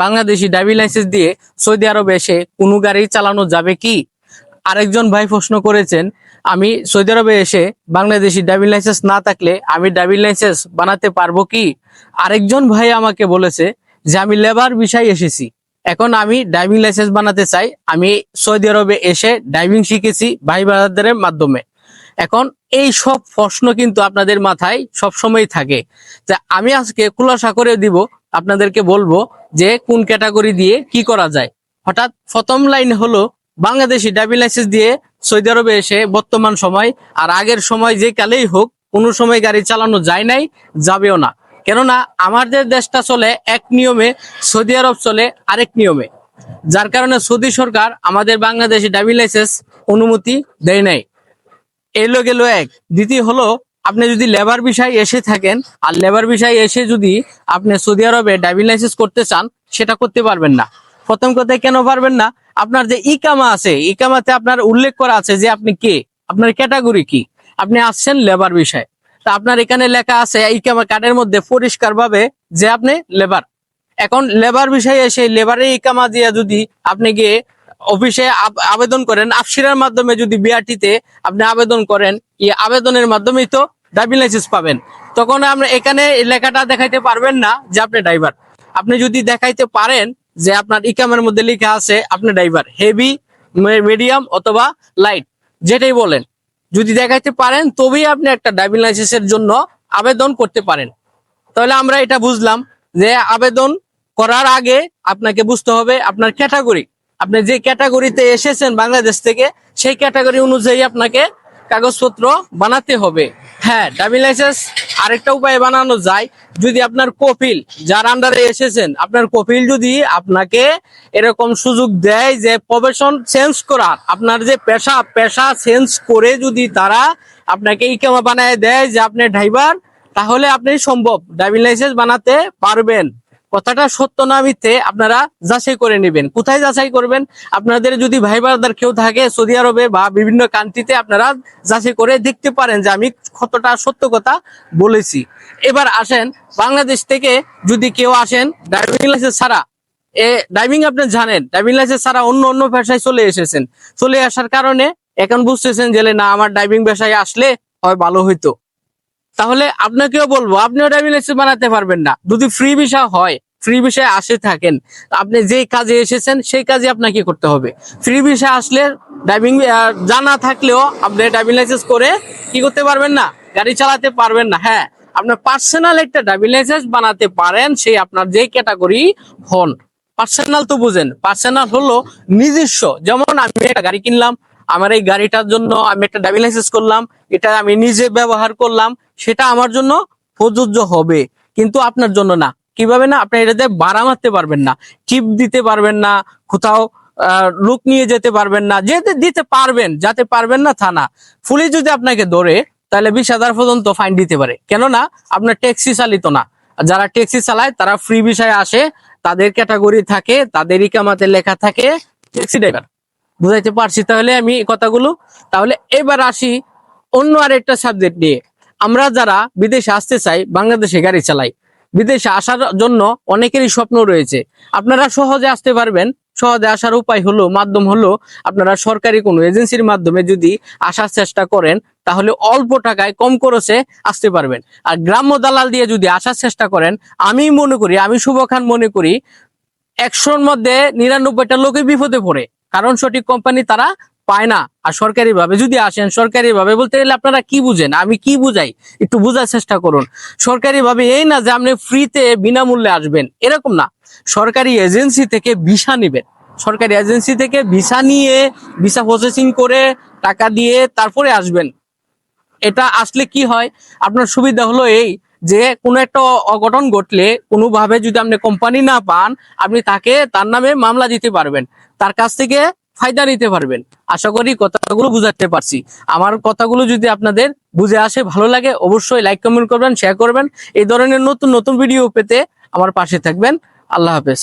Bangladeshi driving licence দিয়ে Saudi আরবে এসে কোনো গাড়ি চালানো যাবে কি? আরেকজন ভাই প্রশ্ন করেছেন, আমি সৌদি আরবে এসে বাংলাদেশি ড্রাইভিং লাইসেন্স না থাকলে আমি ড্রাইভিং লাইসেন্স বানাতে পারবো কি? আরেকজন ভাই আমাকে বলেছে যে আমি লেবার ভিসায় এসেছি, এখন আমি ড্রাইভিং লাইসেন্স বানাতে চাই, আমি সৌদি আরবে এসে ড্রাইভিং শিখেছি ভাই ব্রাদারদের মাধ্যমে। এখন এই সব প্রশ্ন কিন্তু আপনাদের মাথায় সবসময় থাকে। যে আমি আজকে খুলাসা করে দিব, আপনাদেরকে বলবো যে কোন ক্যাটাগরি দিয়ে কি করা যায়। হঠাৎ প্রথম লাইন হলো বাংলাদেশি ড্রাইভিং লাইসেন্স দিয়ে সৌদি আরবে এসে বর্তমান সময় আর আগের সময় যে কালেই হোক কোনো সময় গাড়ি চালানো যায় নাই, যাবেও না। কেননা আমাদের দেশটা চলে এক নিয়মে, সৌদি আরব চলে আরেক নিয়মে, যার কারণে সৌদি সরকার আমাদের বাংলাদেশি ড্রাইভিং লাইসেন্স অনুমতি দেয় নাই। এলো গেল এক। দ্বিতীয় হলো, আপনি যদি লেবার বিষয় এসে থাকেন আর লেবার বিষয় এসে যদি আপনি সৌদি আরবে ড্রাইভিং লাইসেন্স করতে চান, সেটা করতে পারবেন না। প্রথম কথায় কেন পারবেন না? আপনার যে ইকামা আছে, ইকামাতে আপনার উল্লেখ করা আছে যে আপনি কে, আপনার ক্যাটাগরি কি। আপনি আসছেন লেবার বিষয়, তা আপনার এখানে লেখা আছে ইকামা কার্ডের মধ্যে পরিষ্কার ভাবে যে আপনি লেবার। এখন লেবার বিষয়ে এসে লেবারের ইকামা দিয়ে যদি আপনি গিয়ে অফিসে আবেদন করেন, আফসিরার মাধ্যমে যদি বিআরটিতে আপনি আবেদন করেন, এই আবেদনের মাধ্যমেই তো ড্রাইভিং লাইসেন্স পাবেন। তখন আমরা এখানে লেখাটা দেখাইতে পারবেন না যে আপনি ড্রাইভার। আপনি যদি দেখাইতে পারেন যে আপনার ইকামের মধ্যে লেখা আছে আপনি ড্রাইভার, হেভি, মিডিয়াম অথবা লাইট, যেটাই বলেন, যদি দেখাইতে পারেন তবেই আপনি একটা ড্রাইভিং লাইসেন্সের জন্য আবেদন করতে পারেন। তাহলে আমরা এটা বুঝলাম যে আবেদন করার আগে আপনাকে বুঝতে হবে আপনার ক্যাটাগরি, আপনি যে ক্যাটাগরিতে এসেছেন বাংলাদেশ থেকে, সেই ক্যাটাগরি অনুযায়ী আপনাকে কাগজপত্র বানাতে হবে। হ্যাঁ, ড্রাইভিং লাইসেন্স আরেকটা উপায়ে বানানো যায়, যদি আপনার কপিল, যার আন্ডারে এসেছেন, আপনার কপিল যদি আপনাকে এরকম সুযোগ দেয় যে প্রফেশন চেঞ্জ করার, আপনার যে পেশা চেঞ্জ করে যদি তারা আপনাকে ইকামা বানায় দেয় যে আপনি ড্রাইভার, তাহলে আপনি সম্ভব ড্রাইভিং লাইসেন্স বানাতে পারবেন। কথাটা সত্য না মিথ্যে আপনারা যাচাই করে নেবেন। কোথায় যাচাই করবেন? আপনাদের যদি ভাই ব্রাদার কেউ থাকে সৌদি আরবে বা বিভিন্ন কান্ট্রিতে, আপনারা যাচাই করে দেখতে পারেন যে আমি কতটা সত্য কথা বলেছি। এবার আসেন, বাংলাদেশ থেকে যদি কেউ আসেন ড্রাইভিং লাইসেন্স ছাড়া, ড্রাইভিং আপনি জানেন, ড্রাইভিং লাইসেন্স ছাড়া অন্য পেশায় চলে এসেছেন, চলে আসার কারণে এখন বুঝতেছেন যে না, আমার ড্রাইভিং পেশায় আসলে হয় ভালো হইতো, তাহলে আপনাকেও বলবো আপনিও ড্রাইভিং লাইসেন্স বানাতে পারবেন না। যদি ফ্রি ভিসা হয়, ফ্রি ভিসায় আসে থাকেন, আপনি যে কাজে এসেছেন সেই কাজে আপনাকে করতে হবে। ফ্রি ভিসা আসলে ড্রাইভিং জানা থাকলেও আপনি ড্রাইভিং লাইসেন্স করে কি করতে পারবেন না, গাড়ি চালাতে পারবেন না। হ্যাঁ, আপনার পার্সোনাল একটা ড্রাইভিং লাইসেন্স বানাতে পারেন, সেই আপনার যে ক্যাটাগরি হন। পার্সোনাল তো বুঝেন, পার্সোনাল হলো নিজস্ব। যেমন আমি একটা গাড়ি কিনলাম, আমার এই গাড়িটার জন্য আমি একটা ড্রাইভিং লাইসেন্স করলাম, এটা আমি নিজে ব্যবহার করলাম, সেটা আমার জন্য প্রযোজ্য হবে, কিন্তু আপনার জন্য না। কিভাবে না? আপনি এটাতে ভাড়া মারতে পারবেন না, টিপ দিতে পারবেন না, কোথাও লোক নিয়ে যেতে পারবেন না, যেতে দিতে পারবেন, যাতে পারবেন না থানা পুলিশ যদি আপনাকে ধরে তাহলে 20,000 পর্যন্ত ফাইন দিতে পারে। কেননা আপনার ট্যাক্সি চালিত না। যারা ট্যাক্সি চালায় তারা ফ্রি ভিসায় আসে, তাদের ক্যাটাগরি থাকে, তাদের ইকামাতে লেখা থাকে ট্যাক্সি ড্রাইভার। বুঝাইতে পারছি তাহলে আমি কথাগুলো? তাহলে এবার আসি অন্য আরেকটা সাবজেক্ট নিয়ে। আমরা যারা বিদেশে আসতে চাই, বাংলাদেশে গাড়ি চালাই, বিদেশে আসার জন্য অনেকেরই স্বপ্ন রয়েছে। আপনারা সহজে আসতে পারবেন। সহজে আসার উপায় হলো, মাধ্যম হলো, আপনারা সরকারি কোনো এজেন্সির মাধ্যমে যদি আসার চেষ্টা করেন, তাহলে অল্প টাকায় কম খরচে আসতে পারবেন। আর গ্রাম্য দালাল দিয়ে যদি আসার চেষ্টা করেন, আমি মনে করি, আমি শুভ খান মনে করি, 100-র মধ্যে 99টা লোকই বিপদে পড়ে, কারণ সঠিক কোম্পানি তারা পায় না। আর সরকারি ভাবে যদি আসেন, সরকারি ভাবে বলতে গেলে আপনারা কি বুঝেন, আমি কি বুঝাই একটু বোঝার চেষ্টা করুন। সরকারি ভাবে এই না যে আপনি ফ্রিতে বিনামূল্যে আসবেন, এরকম না। সরকারি এজেন্সি থেকে ভিসা নেবেন, সরকারি এজেন্সি থেকে ভিসা নিয়ে, ভিসা প্রসেসিং করে টাকা দিয়ে তারপরে আসবেন। এটা আসলে কি হয়, আপনার সুবিধা হলো এই যে কোনো একটা অঘটন ঘটলে কোনোভাবে যদি আপনি কোম্পানি না পান, আপনি তার নামে মামলা দিতে পারবেন, তার কাছ থেকে ফায়দা নিতে পারবেন। আশা করি কথাগুলো বুঝাতে পারছি। আমার কথাগুলো যদি আপনাদের বুঝে আসে, ভালো লাগে, অবশ্যই লাইক কমেন্ট করবেন, শেয়ার করবেন। এই ধরনের নতুন নতুন ভিডিও পেতে আমার পাশে থাকবেন। আল্লাহ হাফেজ।